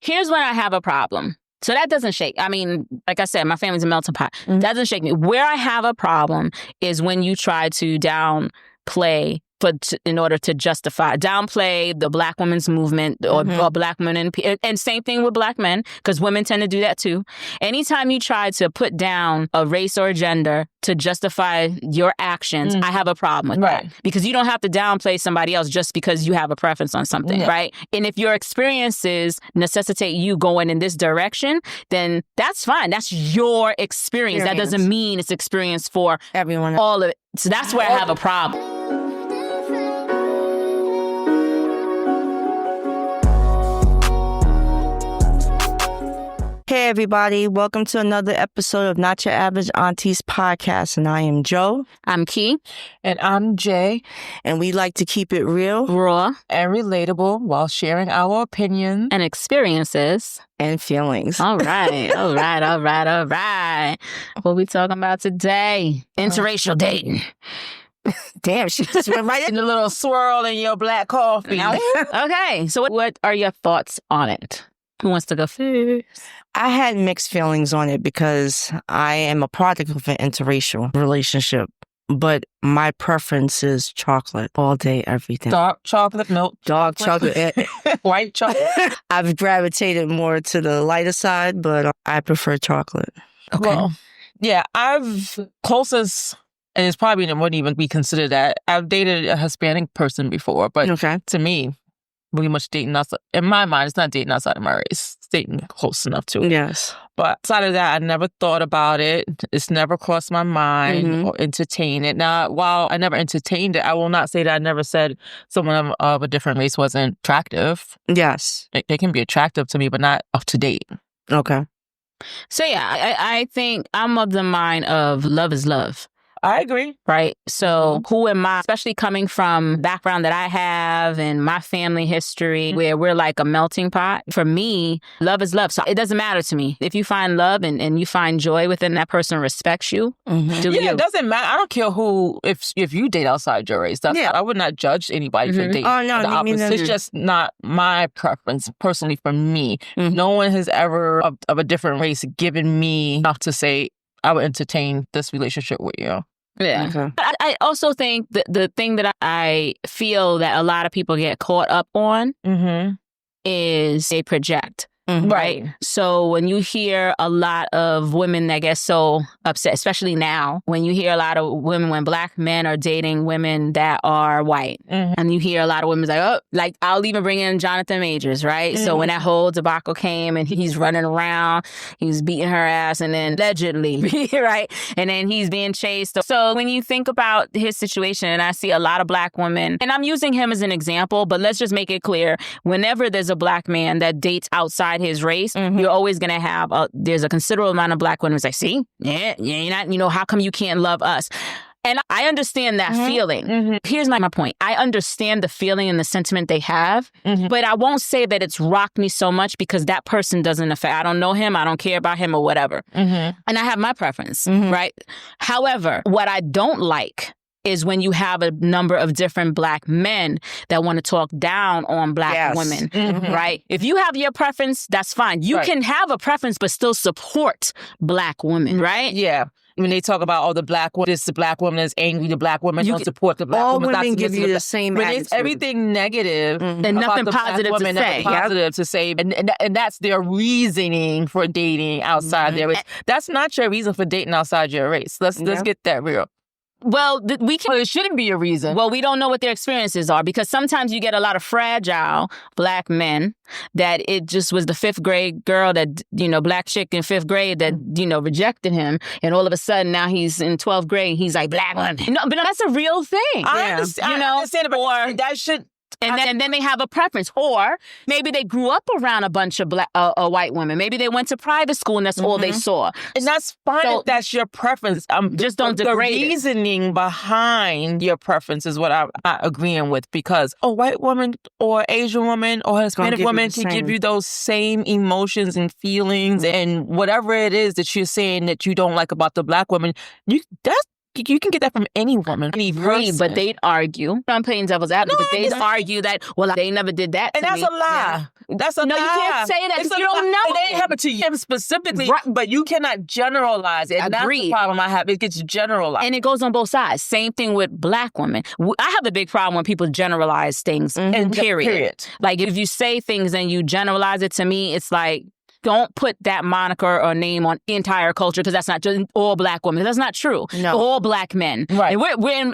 Here's when I have a problem. So that doesn't shake. I mean, like I said, my family's a melting pot. That doesn't shake me. Where I have a problem is when you try to downplay in order to downplay the Black women's movement or Black women. And same thing with Black men, because women tend to do that too. Anytime you try to put down a race or a gender to justify your actions, I have a problem with that. Because you don't have to downplay somebody else just because you have a preference on something, right? And if your experiences necessitate you going in this direction, then that's fine. That's your experience. That doesn't mean it's experience for everyone. All of it. So that's where I have a problem. Hey everybody, welcome to another episode of Not Your Average Aunties podcast, and I am Joe. I'm Key. And I'm Jay. And we like to keep it real, raw, and relatable while sharing our opinions and experiences and feelings. All right. What we talking about today? Interracial dating. Damn, she just went right in a little swirl in your black coffee. Okay, so what are your thoughts on it? Who wants to go first? I had mixed feelings on it because I am a product of an interracial relationship, but my preference is chocolate all day, every day. Dark chocolate, milk. Dark chocolate. White chocolate. I've gravitated more to the lighter side, but I prefer chocolate. Okay. Well, yeah, closest, and it's probably wouldn't even be considered that. I've dated a Hispanic person before, but to me, pretty much dating outside. In my mind, it's not dating outside of my race. It's dating close enough to it. Yes. But outside of that, I never thought about it. It's never crossed my mind or entertained it. Now, while I never entertained it, I will not say that I never said someone of a different race wasn't attractive. Yes. They can be attractive to me, but not up to date. Okay. So yeah, I think I'm of the mind of love is love. I agree. Right? So who am I, especially coming from background that I have and my family history where we're like a melting pot. For me, love is love. So it doesn't matter to me. If you find love and you find joy within that person respects you, do you. It doesn't matter. I don't care who, if you date outside your race. I would not judge anybody for dating. Oh, no, the opposite. It's just not my preference, personally, for me. No one has ever, of a different race, given me enough to say, I would entertain this relationship with you. Yeah. Okay. I also think that the thing that I feel that a lot of people get caught up on is they project. Right. So when you hear a lot of women that get so upset, especially now, when you hear a lot of women, when Black men are dating women that are white, and you hear a lot of women like I'll even bring in Jonathan Majors, right? So when that whole debacle came and he's running around, he was beating her ass, and then allegedly, right? And then he's being chased. So when you think about his situation, and I see a lot of Black women, and I'm using him as an example, but let's just make it clear, whenever there's a Black man that dates outside his race, you're always going to have there's a considerable amount of Black women who's like, see, you're not, how come you can't love us? And I understand that feeling. Here's my point. I understand the feeling and the sentiment they have, but I won't say that it's rocked me so much because that person doesn't affect. I don't know him. I don't care about him or whatever. And I have my preference, right? However, what I don't like is when you have a number of different Black men that want to talk down on Black women, right? If you have your preference, that's fine. You can have a preference, but still support Black women, right? Yeah. When they talk about, the Black woman, the Black woman is angry, the Black woman don't support the Black woman. All women give you the same attitude. It's everything negative and nothing positive to say. Nothing positive to say. And that's their reasoning for dating outside their race. That's not your reason for dating outside your race. Let's get that real. Well, it shouldn't be a reason. Well, we don't know what their experiences are because sometimes you get a lot of fragile Black men that it just was the 5th grade girl that, Black chick in 5th grade that, rejected him. And all of a sudden now he's in 12th grade. He's like, Black woman. But that's a real thing. I understand. I understand, but that should... And then they have a preference. Or maybe they grew up around a bunch of white women. Maybe they went to private school and that's all they saw. And that's fine if that's your preference. Just don't degrade the reasoning behind your preference is what I'm not agreeing with. Because a white woman or Asian woman or Hispanic woman can give you those same emotions and feelings and whatever it is that you're saying that you don't like about the Black woman. You can get that from any woman. But they'd argue. I'm playing devil's advocate, but they'd argue that, they never did that to me. And that's a lie. Yeah. That's a lie. No, you can't say that. It's a happened to him specifically, but you cannot generalize it. And that's the problem I have. It gets generalized. And it goes on both sides. Same thing with Black women. I have a big problem when people generalize things, period. Like, if you say things and you generalize it, to me, it's like, don't put that moniker or name on the entire culture, because that's not just all Black women. That's not true. No. All Black men. Right.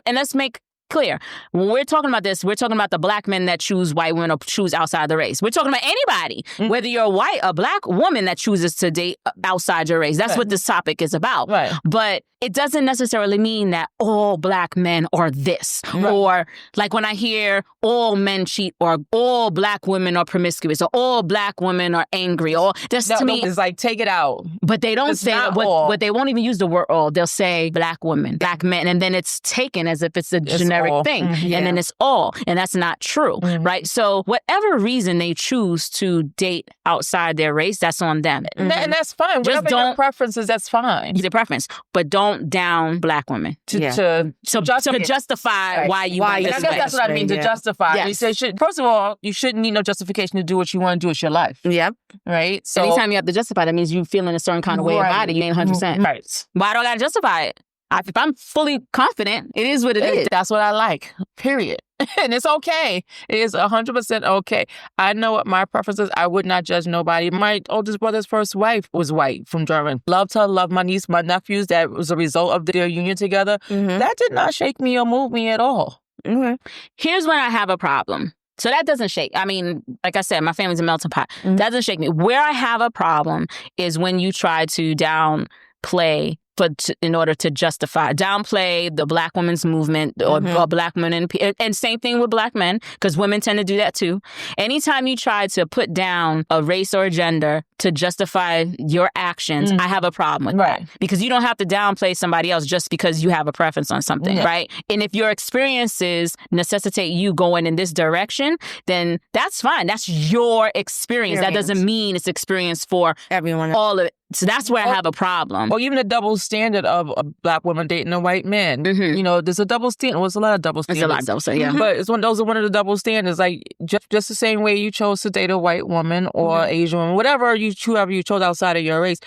And let's make clear, when we're talking about this, we're talking about the Black men that choose white women or choose outside the race. We're talking about anybody, whether you're white, a Black woman that chooses to date outside your race. That's what this topic is about. Right. But it doesn't necessarily mean that all Black men are this. Or like when I hear all men cheat, or all Black women are promiscuous, or all Black women are angry, or to me, it's like, take it out. But they don't say what they won't even use the word all. They'll say Black women, Black men, and then it's taken as if it's a generic thing. And then it's all. And that's not true. Right? So whatever reason they choose to date outside their race, that's on them. And that's fine. Just whatever your preferences, that's fine. Their preference. But don't down Black women to justify why you want this I guess that's what I mean, to justify. Yes. You say, first of all, you shouldn't need no justification to do what you want to do with your life. Yep. Right? So anytime you have to justify, that means you feeling a certain kind of way about it. You ain't 100%. Right. Why do I got to justify it? If I'm fully confident, it is what it is. That's what I like, period. And it's okay. It is 100% okay. I know what my preference is. I would not judge nobody. My oldest brother's first wife was white, from German. Loved her, loved my niece, my nephews. That was a result of their union together. That did not shake me or move me at all. Here's when I have a problem. So that doesn't shake. I mean, like I said, my family's a melting pot. That doesn't shake me. Where I have a problem is when you try to downplay in order to downplay the Black women's movement or Black women. And same thing with Black men, because women tend to do that too. Anytime you try to put down a race or a gender to justify your actions, I have a problem with that. Because you don't have to downplay somebody else just because you have a preference on something, right? And if your experiences necessitate you going in this direction, then that's fine. That's your experience. That doesn't mean it's experience for everyone. All of it. So that's where I have a problem. Or even the double standard of a Black woman dating a white man. You know, there's a double standard. Well, there's a lot of double standards. There's a lot of double standards, But those are one of the double standards. Like, just the same way you chose to date a white woman or Asian woman, whoever you chose outside of your race,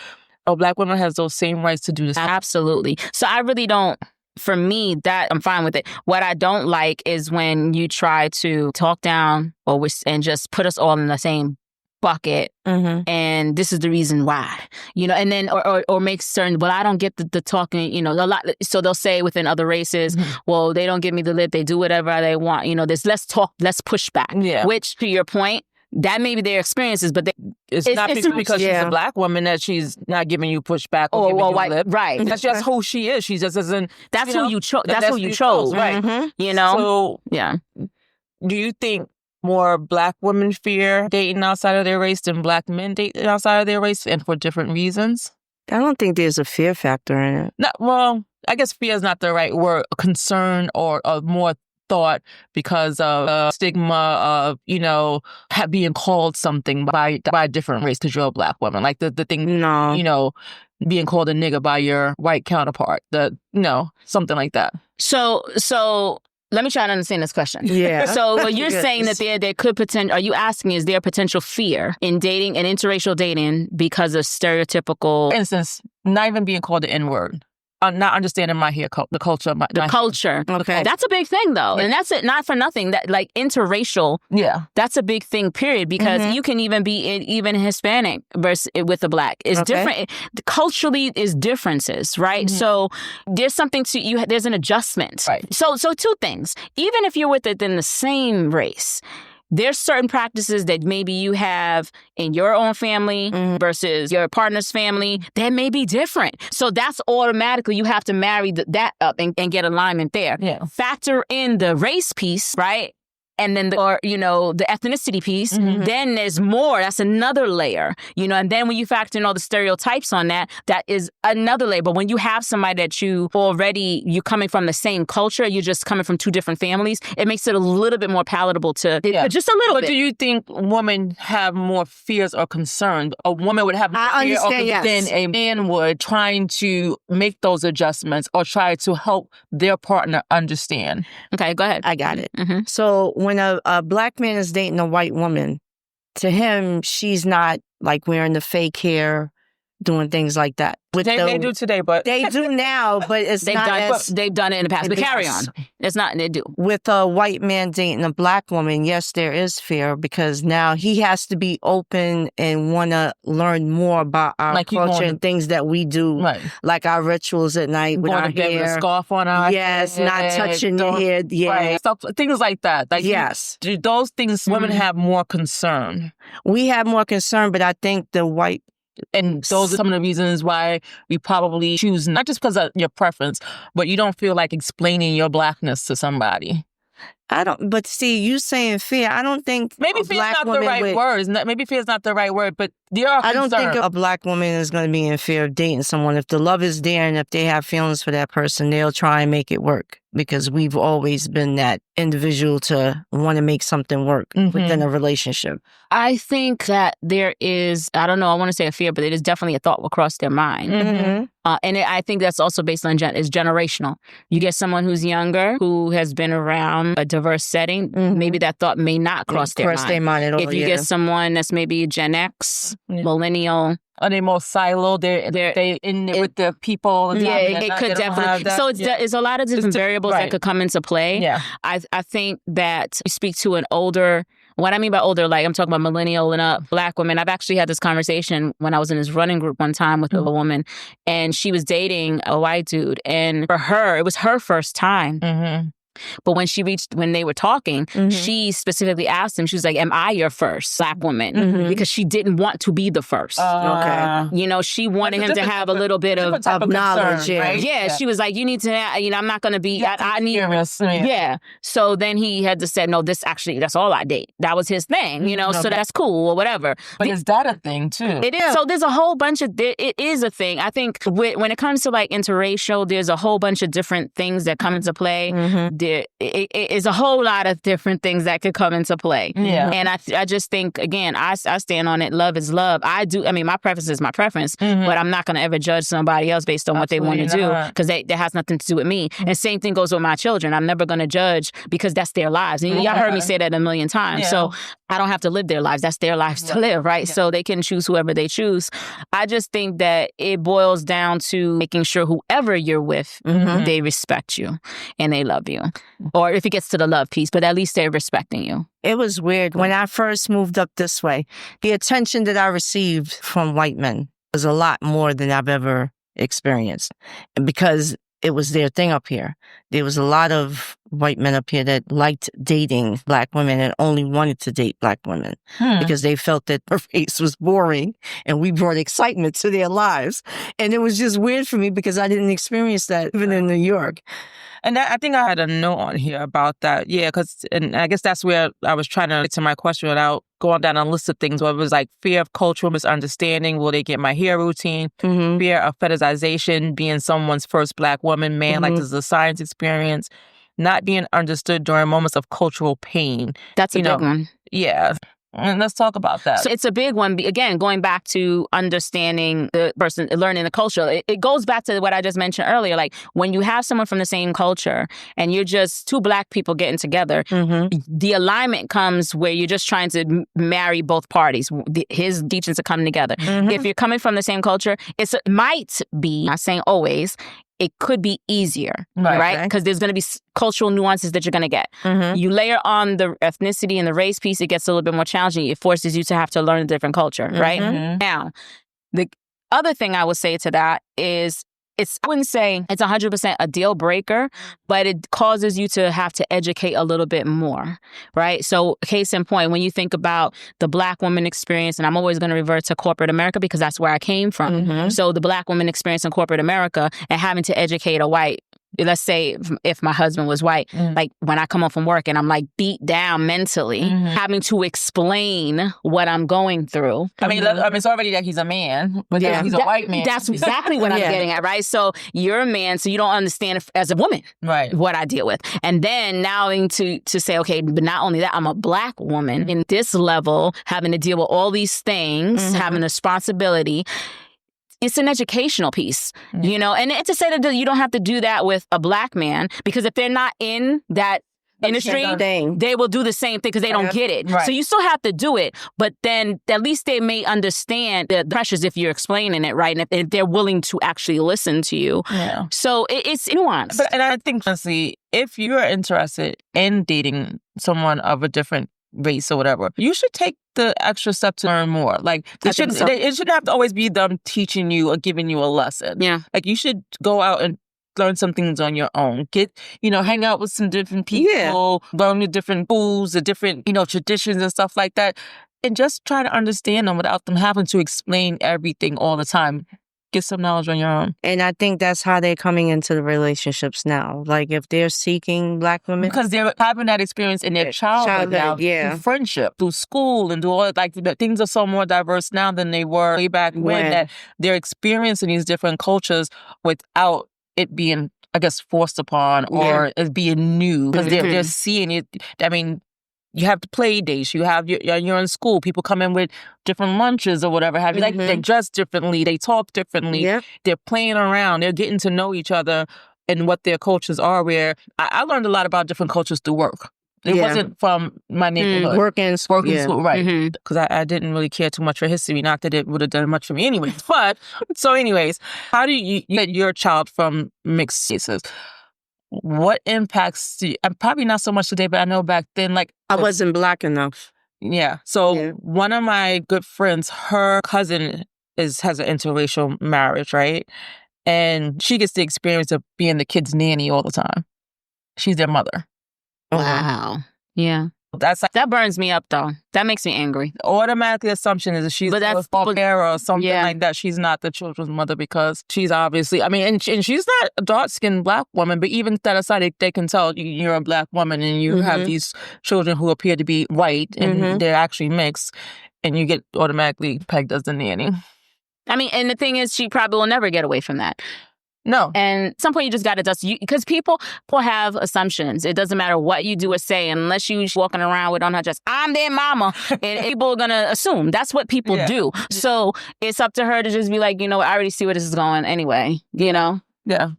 a Black woman has those same rights to do this. Absolutely. So I really don't, for me, that I'm fine with it. What I don't like is when you try to talk down and just put us all in the same bucket, and this is the reason why, and then or make certain, well, I don't get the talking, a lot. So they'll say within other races, well, they don't give me the lip, they do whatever they want, there's less talk, less pushback. Which, to your point, that may be their experiences, but it's not because she's a Black woman that she's not giving you pushback or giving you lip. Right. That's just who she is. She just doesn't. That's who you chose. That's who you chose. Right. So yeah. Do you think more Black women fear dating outside of their race than Black men dating outside of their race, and for different reasons? I don't think there's a fear factor in it. No, well, I guess fear is not the right word. Concern or more thought because of stigma of, being called something by a different race because you're a Black woman. Like the thing, being called a nigger by your white counterpart. Something like that. So let me try to understand this question. Yeah. So you're saying that there could are you asking, is there potential fear in dating and interracial dating because of stereotypical... For instance, not even being called the N-word. Not understanding the culture. The culture. Okay. That's a big thing, though. And that's it. Not for nothing. That, like, interracial, that's a big thing, period. Because you can even be even Hispanic versus with a Black. It's different. Culturally, is differences, right? So there's something to you. There's an adjustment. Right. So two things. Even if you're within the same race, there's certain practices that maybe you have in your own family versus your partner's family that may be different. So that's automatically, you have to marry that up and get alignment there. Yeah. Factor in the race piece, right? And then the ethnicity piece, then there's more. That's another layer, and then when you factor in all the stereotypes on that is another layer. But when you have somebody that you're coming from the same culture, you're just coming from two different families, it makes it a little bit more palatable just a little bit. But do you think women have more fears or concerns? A woman would have more fear or concern than a man would, trying to make those adjustments or try to help their partner understand? Okay, go ahead. I got it. So when a Black man is dating a white woman, to him, she's not like wearing the fake hair, doing things like that. They do today, but they do now, but it's they've not done, as, they've done it in the past. But carry on. It's not, they do. With a white man dating a black woman, yes, there is fear because now he has to be open and want to learn more about our culture and things that we do, like our rituals at night with our hair. A scarf on our head, not touching your head, stuff, things like that. Like yes. Those things, women have more concern. We have more concern, but I think the white... And those are some of the reasons why we probably choose, not just because of your preference, but you don't feel like explaining your blackness to somebody. But see, you saying fear, I don't think maybe fear is not the right word. Maybe fear is not the right word, but there are concerns. I don't think a black woman is going to be in fear of dating someone. If the love is there and if they have feelings for that person, they'll try and make it work because we've always been that individual to want to make something work within a relationship. I think that there is, I don't know, I want to say a fear, but it is definitely a thought will cross their mind. I think that's also based on it's generational. You get someone who's younger, who has been around a diverse setting, maybe that thought may not cross their mind. At all, if you get someone that's maybe Gen X, millennial, are they more siloed? They're in there with the people all the time. Yeah, it could definitely. So it's a lot of different variables that could come into play. Yeah. I think that you speak to an older, what I mean by older, like I'm talking about millennial and up, black women. I've actually had this conversation when I was in this running group one time with a woman, and she was dating a white dude. And for her, it was her first time. But when they were talking, she specifically asked him, she was like, am I your first black woman? Because she didn't want to be the first. You know, she wanted him to have a little bit of knowledge. Right? Yeah, she was like, you need to, I'm not going to be, I need. Yeah. So then he had to say, no, that's all I date. That was his thing, so that's cool or whatever. But is that a thing too? It is. So there's a whole bunch of, it is a thing. I think when it comes to like interracial, there's a whole bunch of different things that come into play. It is a whole lot of different things that could come into play. Yeah. And I just think, again, I stand on it. Love is love. My preference is my preference, but I'm not going to ever judge somebody else based on what they want to do because that has nothing to do with me. And same thing goes with my children. I'm never going to judge because that's their lives. And y'all heard me say that a million times. Yeah. So I don't have to live their lives. That's their lives to live, right? Yeah. So they can choose whoever they choose. I just think that it boils down to making sure whoever you're with, they respect you and they love you. Or if it gets to the love piece, but at least they're respecting you. It was weird. When I first moved up this way, the attention that I received from white men was a lot more than I've ever experienced. Because it was their thing up here. There was a lot of white men up here that liked dating black women and only wanted to date black women because they felt that their race was boring and we brought excitement to their lives. And it was just weird for me because I didn't experience that even in New York. And I think I had a note on here about that. Yeah, and I guess that's where I was trying to get to my question without going down a list of things where it was like fear of cultural misunderstanding. Will they get my hair routine? Fear of fetishization, being someone's first black woman, man, like this is a science experience. Not being understood during moments of cultural pain. That's a big one. Yeah. And let's talk about that. So it's a big one. Again, going back to understanding the person, learning the culture. It goes back to what I just mentioned earlier. Like when you have someone from the same culture and you're just two black people getting together, the alignment comes where you're just trying to marry both parties. His teachings are coming together. If you're coming from the same culture, it might be, not saying always, it could be easier, right? Because there's going to be cultural nuances that you're going to get. You layer on the ethnicity and the race piece, it gets a little bit more challenging. It forces you to have to learn a different culture, right? Now, the other thing I would say to that is I wouldn't say it's 100% a deal breaker, but it causes you to have to educate a little bit more, right? So case in point, when you think about the black woman experience, and I'm always going to revert to corporate America because that's where I came from. So the black woman experience in corporate America and having to educate a white, let's say if my husband was white, like when I come home from work and I'm like beat down mentally, having to explain what I'm going through. I mean, it's already that he's a man, but he's a white man. That's exactly what I'm getting at, right? So you're a man, so you don't understand as a woman what I deal with. And then now to say, okay, but not only that, I'm a black woman in this level, having to deal with all these things, having responsibility. It's an educational piece, and to say that you don't have to do that with a black man, because if they're not in that industry, they will do the same thing because they don't get it. Right. So you still have to do it, but then at least they may understand the pressures if you're explaining it right, and if they're willing to actually listen to you. Yeah. So it's nuanced. And I think, honestly, if you're interested in dating someone of a different race or whatever, you should take the extra step to learn more. Like, it shouldn't have to always be them teaching you or giving you a lesson. Yeah. Like, you should go out and learn some things on your own. Hang out with some different people, learn the different foods, the different, traditions and stuff like that. And just try to understand them without them having to explain everything all the time. Get some knowledge on your own. And I think that's how they're coming into the relationships now. Like, if they're seeking Black women. Because they're having that experience in their childhood now, through friendship, through school, and things are so more diverse now than they were way back when, that they're experiencing these different cultures without it being, I guess, forced upon or as being new. Because they're seeing it. I mean, you have the play dates. You're in school. People come in with different lunches or whatever have you. Like, they dress differently. They talk differently. Yeah. They're playing around. They're getting to know each other and what their cultures are. Where I learned a lot about different cultures through work. It wasn't from my neighborhood. Working school, right. Because I didn't really care too much for history. Not that it would have done much for me anyways. But, how do you get your child from mixed races? What impacts do you, and probably not so much today, but I know back then, I wasn't Black enough. Yeah. So one of my good friends, her cousin has an interracial marriage, right? And she gets the experience of being the kid's nanny all the time. She's their mother. Wow. Yeah. That burns me up, though. That makes me angry. Automatically assumption is that she's a or something like that. She's not the children's mother because she's obviously, and she's not a dark-skinned Black woman, but even that aside, they can tell you're a Black woman and you have these children who appear to be white and they're actually mixed, and you get automatically pegged as the nanny. And the thing is, she probably will never get away from that. No. And at some point, you just got to dust you, because people have assumptions. It doesn't matter what you do or say, unless you're walking around with on her chest, I'm their mama. And people are going to assume. That's what people do. So it's up to her to just be like, I already see where this is going anyway, Yeah.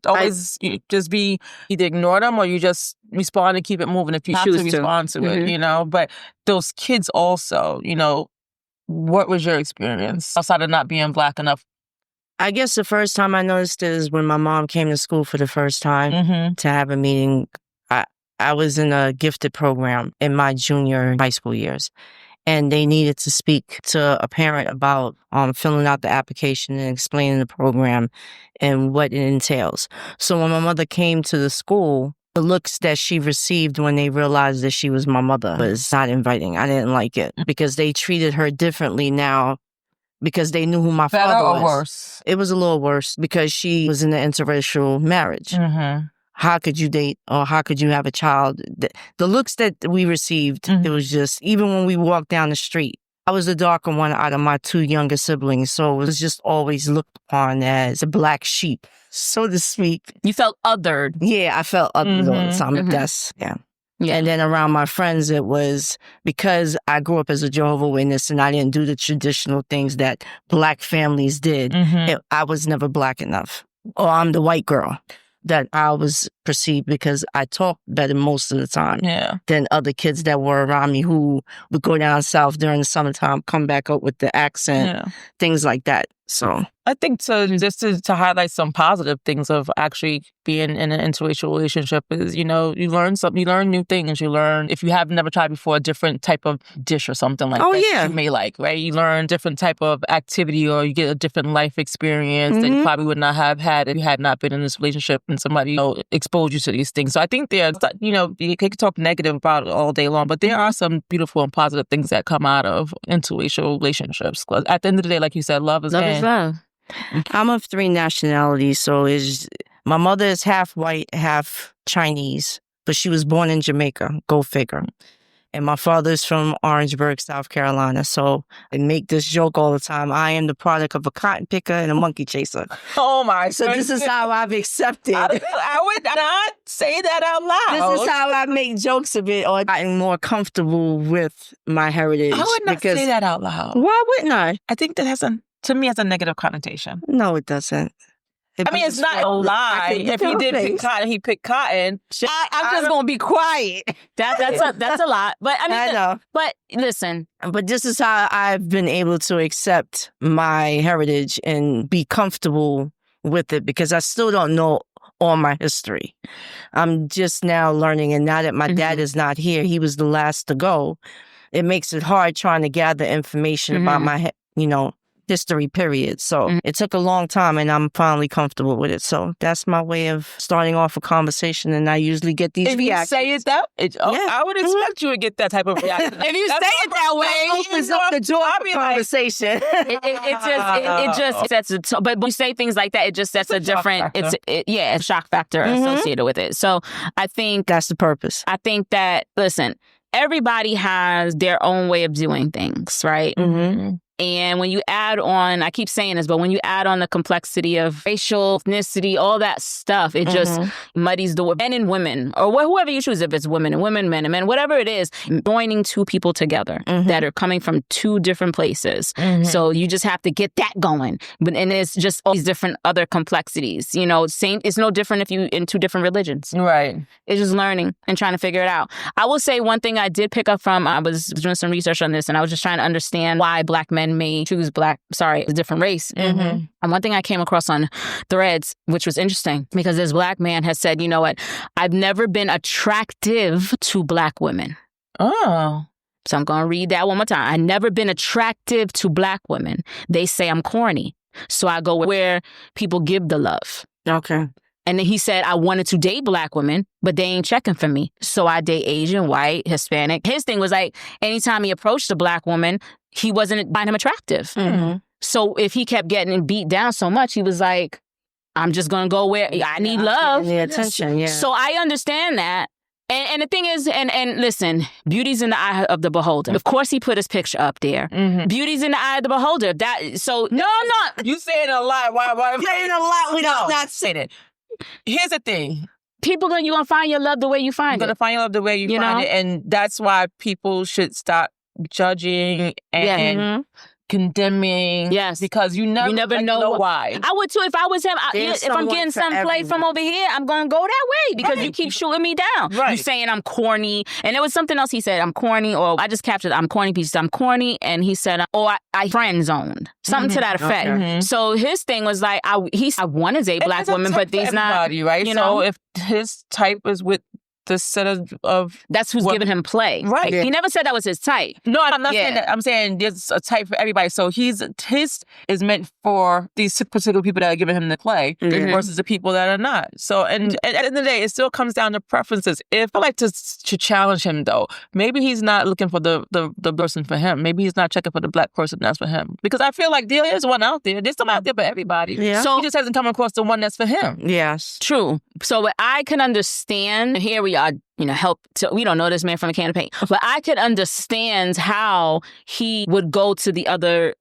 Always just be either ignore them or you just respond and keep it moving if you choose to respond to it, But those kids also, what was your experience outside of not being Black enough? I guess the first time I noticed it is when my mom came to school for the first time to have a meeting. I was in a gifted program in my junior high school years, and they needed to speak to a parent about filling out the application and explaining the program and what it entails. So when my mother came to the school, the looks that she received when they realized that she was my mother was not inviting. I didn't like it because they treated her differently now. Because they knew who my father was. Better or worse? It was a little worse because she was in an interracial marriage. How could you date or how could you have a child? The looks that we received, it was just, even when we walked down the street, I was the darker one out of my two younger siblings. So it was just always looked upon as a black sheep, so to speak. You felt othered. Yeah, I felt othered all the time. That's, Yeah. And then around my friends, it was because I grew up as a Jehovah's Witness and I didn't do the traditional things that Black families did. I was never Black enough. Or I'm the white girl that I was perceived because I talked better most of the time than other kids that were around me who would go down south during the summertime, come back up with the accent, things like that. So I think just to highlight some positive things of actually being in an interracial relationship is, you learn something, you learn new things. You learn, if you have never tried before, a different type of dish or something like that you may like, right? You learn different type of activity or you get a different life experience that you probably would not have had if you had not been in this relationship and somebody exposed you to these things. So I think you can talk negative about it all day long, but there are some beautiful and positive things that come out of interracial relationships. At the end of the day, like you said, love is love. I'm of 3 nationalities, so my mother is half white, half Chinese, but she was born in Jamaica. Go figure. And my father's from Orangeburg, South Carolina. So I make this joke all the time. I am the product of a cotton picker and a monkey chaser. Oh my! So this is how I've accepted. I would not say that out loud. This is how I make jokes of it, or gotten more comfortable with my heritage. I would not say that out loud. Why wouldn't I? I think that to me, has a negative connotation. No, it doesn't. I mean, it's not a lie. If he did pick cotton, he picked cotton. I'm just going to be quiet. That's a lot. But I mean, I know. But listen. But this is how I've been able to accept my heritage and be comfortable with it, because I still don't know all my history. I'm just now learning, and now that my dad is not here, he was the last to go, it makes it hard trying to gather information about my, history period. So it took a long time, and I'm finally comfortable with it. So that's my way of starting off a conversation, and I usually get these reactions. If you say it that, I would expect you to get that type of reaction. If you say it that way, it opens up the door for conversation. It just sets a tone. But when you say things like that, it just sets a different, it's a shock factor associated with it. So I think that's the purpose. I think that, listen, everybody has their own way of doing things, right? Mm-hmm. And when you add on, I keep saying this, but when you add on the complexity of racial, ethnicity, all that stuff, it just muddies the way. Men and women, or whoever you choose, if it's women and women, men and men, whatever it is, joining two people together that are coming from two different places. So you just have to get that going. And it's just all these different other complexities. It's no different if you in two different religions. Right. It's just learning and trying to figure it out. I will say one thing I did pick up from, I was doing some research on this, and I was just trying to understand why Black men may choose a different race. And one thing I came across on Threads, which was interesting, because this Black man has said, you know what, I've never been attractive to Black women. Oh. So I'm going to read that one more time. I've never been attractive to Black women. They say I'm corny. So I go where people give the love. Okay. And then he said, I wanted to date Black women, but they ain't checking for me. So I date Asian, white, Hispanic. His thing was like, anytime he approached a Black woman, he wasn't finding him attractive. So if he kept getting beat down so much, he was like, I'm just going to go where I need love. The attention, yeah. So I understand that. And the thing is, and listen, beauty's in the eye of the beholder. Of course, he put his picture up there. Beauty's in the eye of the beholder. No. You saying a lot. Why? Saying a lot without not saying it. Here's the thing. You're going to find your love the way you find it. You're going to find your love the way you find it. And that's why people should stop judging and condemning. Yes. Because you never know why. I would too. If I was him, if I'm getting some play from over here, I'm going to go that way because you keep shooting me down. Right. You saying I'm corny. And there was something else he said, I'm corny, or I just captured I'm corny pieces. I'm corny. And he said, I friend zoned. Something to that effect. Okay. So his thing was like, I want to date Black women, but these not. Right? So if his type is with the set of that's who's giving him play. Right. He never said that was his type. No, I'm not saying that. I'm saying there's a type for everybody. So his is meant for these particular people that are giving him the play versus the people that are not. So, and at the end of the day, it still comes down to preferences. If I like to challenge him, though, maybe he's not looking for the person for him. Maybe he's not checking for the Black person that's for him. Because I feel like there is one out there. There's some out there for everybody. Yeah. So he just hasn't come across the one that's for him. Yes. True. So what I can understand, here we are, we don't know this man from a can of paint, but I could understand how he would go to the other,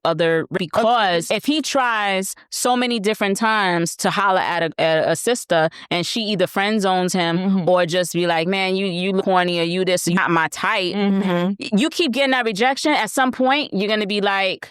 because if he tries so many different times to holler at a sister and she either friend zones him or just be like, man, you look corny, or you this, you're not my type. You keep getting that rejection. At some point, you're going to be like,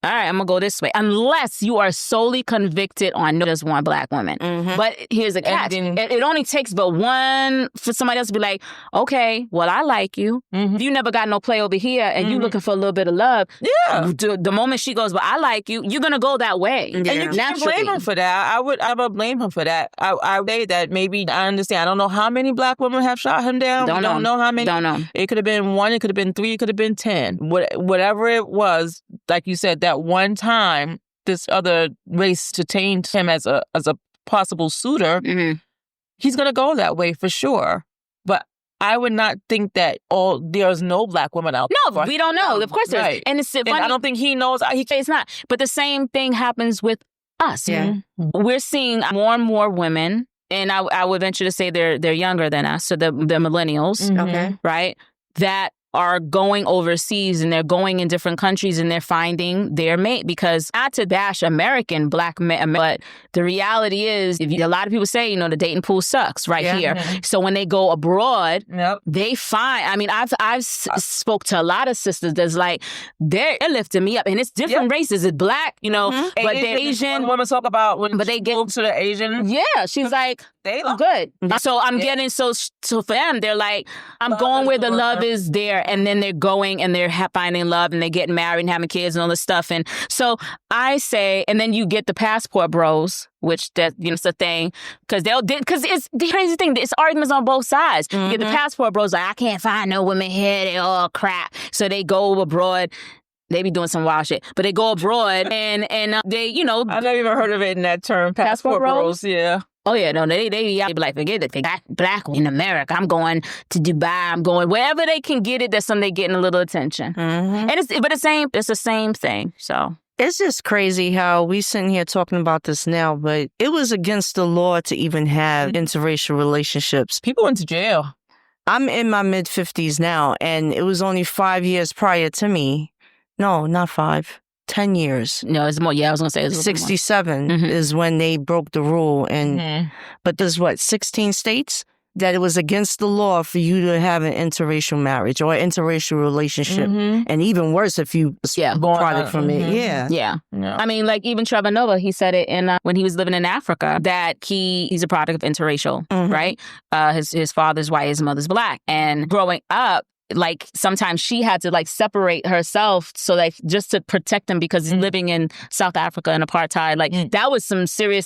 all right, I'm going to go this way. Unless you are solely convicted on no, just one Black woman. But here's the catch. It only takes but one for somebody else to be like, okay, well, I like you. If you never got no play over here and you looking for a little bit of love, the moment she goes, but I like you, you're going to go that way. And you can't blame him for that. I would blame him for that. I would say that maybe, I understand. I don't know how many Black women have shot him down. Don't know how many. Don't know. It could have been 1, it could have been 3, it could have been 10. Whatever it was, like you said, that one time this other race detained him as a possible suitor, he's going to go that way for sure. But I would not think that there's no Black women out there. No, we don't know. Of course there's. And it's funny. And I don't think he knows. It's not. But the same thing happens with us. Yeah. We're seeing more and more women, and I would venture to say they're younger than us, so the millennials, right, that are going overseas and they're going in different countries and they're finding their mate. Because not to bash American black men, but the reality is, a lot of people say, the dating pool sucks here. So when they go abroad, they find, I've spoke to a lot of sisters that's like, they're lifting me up. And it's different races. It's black, but they're Asian. Women talk about when but they get to the Asian. Yeah, she's like, they good. So I'm getting, so for them, they're like, I'm going where the love is there. And then they're going and they're finding love and they're getting married and having kids and all this stuff. And so I say, and then you get the passport bros, which it's a thing, because it's the crazy thing. It's arguments on both sides. You get the passport bros like, I can't find no women here. They all crap. So they go abroad. They be doing some wild shit, but they go abroad and they, I've never even heard of it in that term. Passport bros. Yeah. Oh yeah, no, they be like, forget it. They got black in America. I'm going to Dubai. I'm going wherever they can get it. That's something they getting a little attention. And it's the same thing. So it's just crazy how we sitting here talking about this now, but it was against the law to even have interracial relationships. People went to jail. I'm in my mid-50s now, and it was only 5 years prior to me. No, not 5. 10 years. No, it's more. Yeah, I was going to say it's 67 is when they broke the rule. And but there's 16 states that it was against the law for you to have an interracial marriage or an interracial relationship. And even worse if you product from it. Yeah. I mean, like even Trevor Noah, he said it in when he was living in Africa that he's a product of interracial, right? His father's white, his mother's black. And growing up, like sometimes she had to like separate herself so like just to protect him because he's living in South Africa in apartheid. Like that was some serious,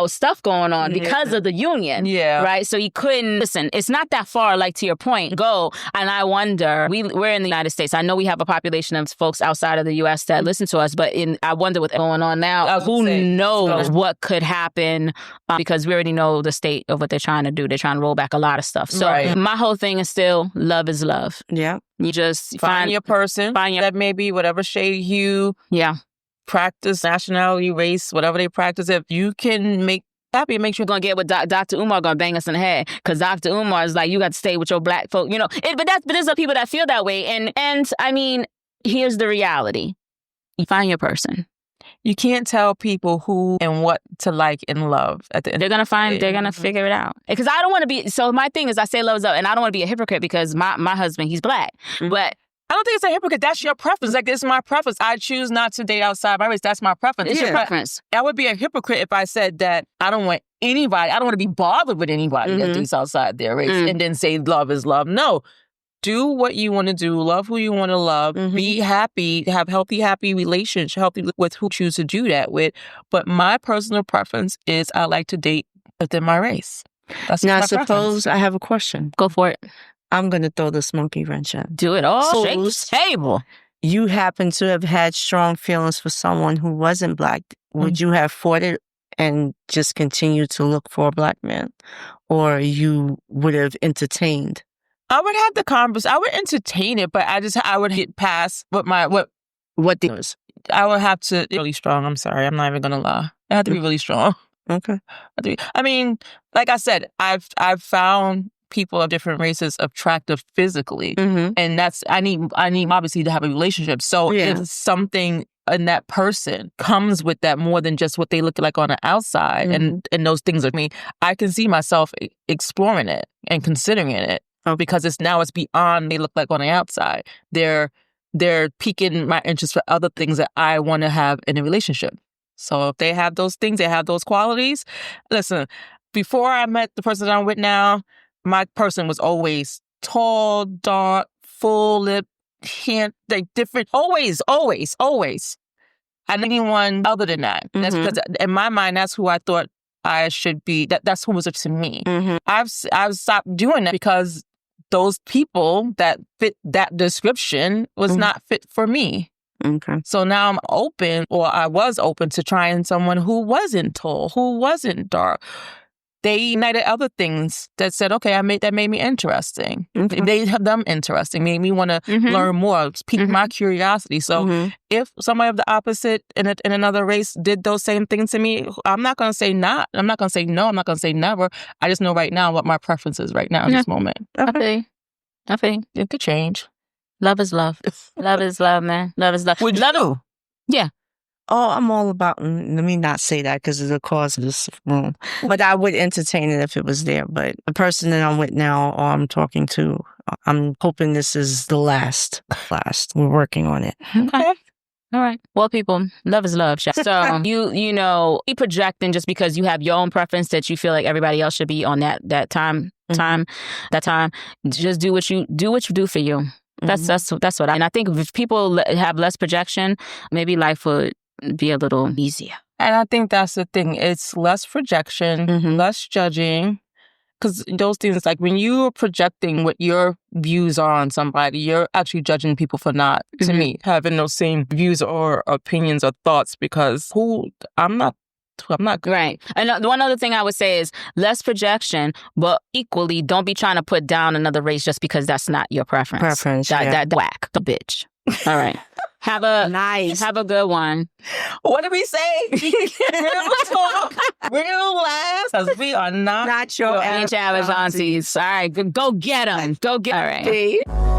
stuff going on because of the union. Yeah. Right. So he couldn't listen. It's not that far, like to your point, go. And I wonder, we're in the United States. I know we have a population of folks outside of the U.S. that listen to us, but I wonder what's going on now. Who knows what could happen because we already know the state of what they're trying to do. They're trying to roll back a lot of stuff. So my whole thing is still love is love. Yeah. You just find your person. That may be whatever shade, hue, practice, nationality, race, whatever they practice. If you can make happy, make sure you're going to get with Dr. Umar going to bang us in the head. Because Dr. Umar is like, you got to stay with your black folk. But there's some people that feel that way. And I mean, here's the reality. You find your person. You can't tell people who and what to like and love at the end. They're going to figure it out. Because I don't want to be, so my thing is I say love is love, and I don't want to be a hypocrite because my husband, he's black. But I don't think it's a hypocrite. That's your preference. Like, it's my preference. I choose not to date outside my race. That's my preference. It's your preference. I would be a hypocrite if I said that I don't want anybody, I don't want to be bothered with anybody that dates outside their race and then say love is love. No. Do what you want to do. Love who you want to love. Be happy. Have happy relationship. Healthy with who you choose to do that with. But my personal preference is I like to date within my race. That's now, my suppose preference. I have a question. Go for it. I'm going to throw this monkey wrench in. Do it all. Shake the table. You happen to have had strong feelings for someone who wasn't black. Would you have fought it and just continued to look for a black man? Or you would have entertained? I would have the conversation. I would entertain it, but I would get past what things. I would have to really strong. I'm sorry. I'm not even gonna lie. I have to be really strong. Okay. I mean, like I said, I've found people of different races attractive physically, and that's I need obviously to have a relationship. So if something in that person comes with that more than just what they look like on the outside, and those things are me, I can see myself exploring it and considering it. Because it's beyond they look like on the outside. They're piquing my interest for other things that I want to have in a relationship. So if they have those things, they have those qualities. Listen, before I met the person that I'm with now, my person was always tall, dark, full lip, different. Always. I didn't anyone other than that. That's because in my mind, that's who I thought I should be. That's who was up to me. I've stopped doing that because those people that fit that description was not fit for me. Okay. So now I'm open, or I was open to trying someone who wasn't tall, who wasn't dark. They united other things that said, okay, that made me interesting. They have them interesting, made me want to learn more, piqued my curiosity. So if somebody of the opposite in another race did those same things to me, I'm not going to say not. I'm not going to say no. I'm not going to say never. I just know right now what my preference is right now in this moment. Okay. It could change. Love is love. Love is love, man. Love is love. Would you? Yeah. Oh, I'm all about, let me not say that because of the cause of this room. But I would entertain it if it was there. But the person that I'm with now or I'm talking to, I'm hoping this is the last. We're working on it. Okay. All right. Well, people, love is love. So you know, be projecting just because you have your own preference that you feel like everybody else should be on that time. Just do what you do for you. That's what and I think if people have less projection, maybe life would be a little easier. And I think that's the thing. It's less projection, less judging. Because those things, like when you're projecting what your views are on somebody, you're actually judging people for not, to me, having those same views or opinions or thoughts. Because I'm not right. And one other thing I would say is less projection, but equally don't be trying to put down another race just because that's not your preference. That whack the bitch. All right. Have a good one. What did we say? Real talk, real laughs, because we are not your aunties. All right, go get them. Go get. All right.